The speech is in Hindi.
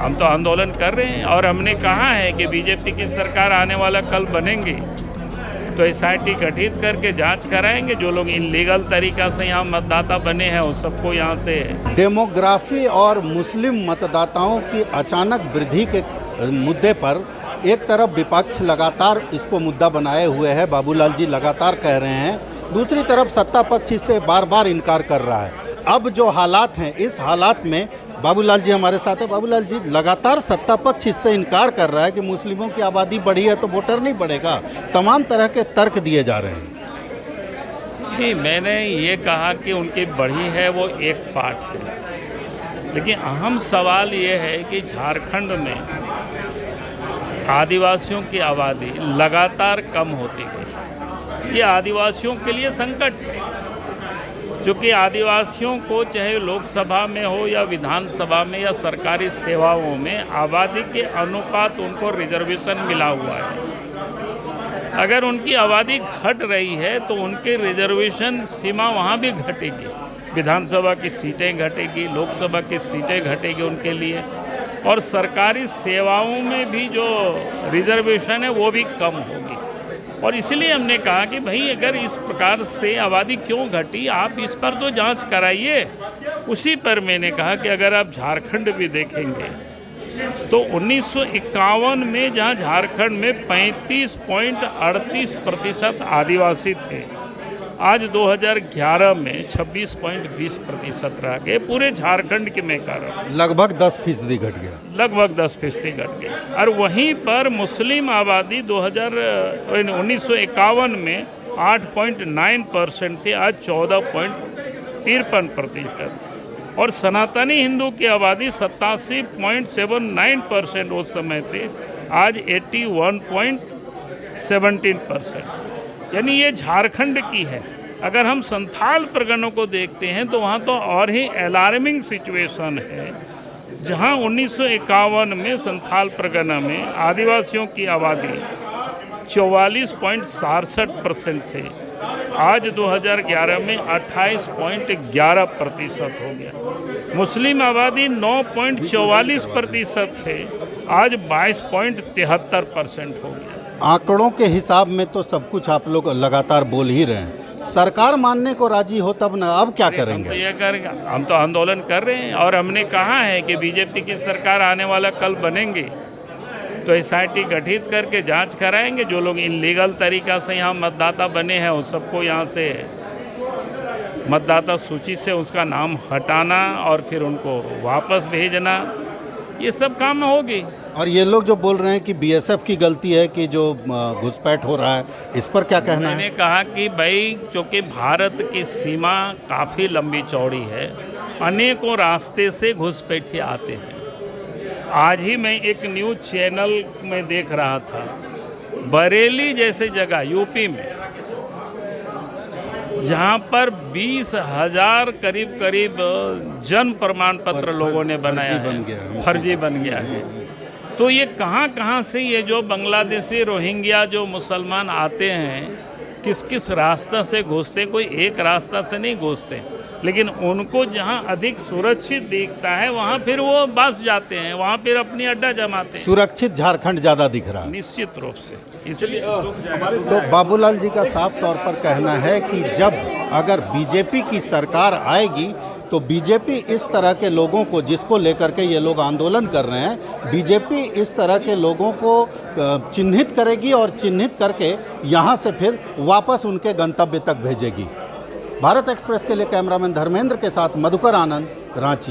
हम तो आंदोलन कर रहे हैं और हमने कहा है कि बीजेपी की सरकार आने वाला कल बनेंगी तो एसआईटी गठित करके जांच कराएंगे। जो लोग इलीगल तरीका से यहाँ मतदाता बने हैं उस सबको यहाँ से। डेमोग्राफी और मुस्लिम मतदाताओं की अचानक वृद्धि के मुद्दे पर एक तरफ विपक्ष लगातार इसको मुद्दा बनाए हुए है, बाबूलाल जी लगातार कह रहे हैं, दूसरी तरफ सत्ता पक्ष इससे बार बार इनकार कर रहा है। अब जो हालात हैं, इस हालात में बाबूलाल जी हमारे साथ है। बाबूलाल जी, लगातार सत्ता पक्ष इससे इनकार कर रहा है कि मुस्लिमों की आबादी बढ़ी है तो वोटर नहीं बढ़ेगा, तमाम तरह के तर्क दिए जा रहे हैं। नहीं, मैंने ये कहा कि उनकी बढ़ी है वो एक पार्ट है, लेकिन अहम सवाल ये है कि झारखंड में आदिवासियों की आबादी लगातार कम होती गई। ये आदिवासियों के लिए संकट है, क्योंकि आदिवासियों को चाहे लोकसभा में हो या विधानसभा में या सरकारी सेवाओं में आबादी के अनुपात उनको रिजर्वेशन मिला हुआ है। अगर उनकी आबादी घट रही है तो उनकी रिजर्वेशन सीमा वहाँ भी घटेगी, विधानसभा की सीटें घटेगी, लोकसभा की सीटें घटेगी उनके लिए, और सरकारी सेवाओं में भी जो रिजर्वेशन है वो भी कम होगी। और इसलिए हमने कहा कि भाई अगर इस प्रकार से आबादी क्यों घटी, आप इस पर तो जांच कराइए। उसी पर मैंने कहा कि अगर आप झारखंड भी देखेंगे तो 1951 में जहां झारखंड में 35.38% आदिवासी थे, आज 2011 में 26.20% रह गए। पूरे झारखंड के मैं कह रहा हूँ लगभग 10% घट गया, लगभग 10% घट गई। और वहीं पर मुस्लिम आबादी 1951 में 8.9% थी, आज 14.53%। और सनातनी हिंदू की आबादी 87.79% उस समय थे, आज 81.17%। यानी ये झारखंड की है। अगर हम संथाल परगनों को देखते हैं तो वहाँ तो और ही अलार्मिंग सिचुएशन है, जहाँ 1951 में संथाल परगना में आदिवासियों की आबादी 44.67% थे, आज 2011 में 28.11% हो गया। मुस्लिम आबादी 9.44% थे, आज 22.73% हो गया। आंकड़ों के हिसाब में तो सब कुछ आप लोग लगातार बोल ही रहे हैं, सरकार मानने को राजी हो तब ना, अब क्या करेंगे? हम तो आंदोलन कर रहे हैं और हमने कहा है कि बीजेपी की सरकार आने वाला कल बनेंगी तो एसआईटी गठित करके जांच कराएंगे। जो लोग इलीगल तरीका से यहाँ मतदाता बने हैं उस सबको यहाँ से मतदाता सूची से उसका नाम हटाना और फिर उनको वापस भेजना, ये सब काम होगी। और ये लोग जो बोल रहे हैं कि बीएसएफ की गलती है कि जो घुसपैठ हो रहा है, इस पर क्या कहना है? मैंने कहा कि भाई क्योंकि भारत की सीमा काफ़ी लंबी चौड़ी है, अनेकों रास्ते से घुसपैठिए आते हैं। आज ही मैं एक न्यूज़ चैनल में देख रहा था, बरेली जैसे जगह यूपी में जहाँ पर 20,000 करीब जन्म प्रमाण पत्र लोगों ने बनाया है, फर्जी बन गया है। तो ये कहाँ से ये जो बांग्लादेशी रोहिंग्या जो मुसलमान आते हैं किस किस रास्ता से घुसते, कोई एक रास्ता से नहीं घुसते, लेकिन उनको जहाँ अधिक सुरक्षित दिखता है वहाँ फिर वो बस जाते हैं, वहाँ फिर अपनी अड्डा जमाते हैं। सुरक्षित झारखंड ज़्यादा दिख रहा है निश्चित रूप से। इसलिए तो बाबूलाल जी का साफ तौर पर कहना है कि जब अगर बीजेपी की सरकार आएगी तो बीजेपी इस तरह के लोगों को, जिसको लेकर के ये लोग आंदोलन कर रहे हैं, बीजेपी इस तरह के लोगों को चिन्हित करेगी और चिन्हित करके यहाँ से फिर वापस उनके गंतव्य तक भेजेगी। भारत एक्सप्रेस के लिए कैमरामैन धर्मेंद्र के साथ मधुकर आनंद, रांची।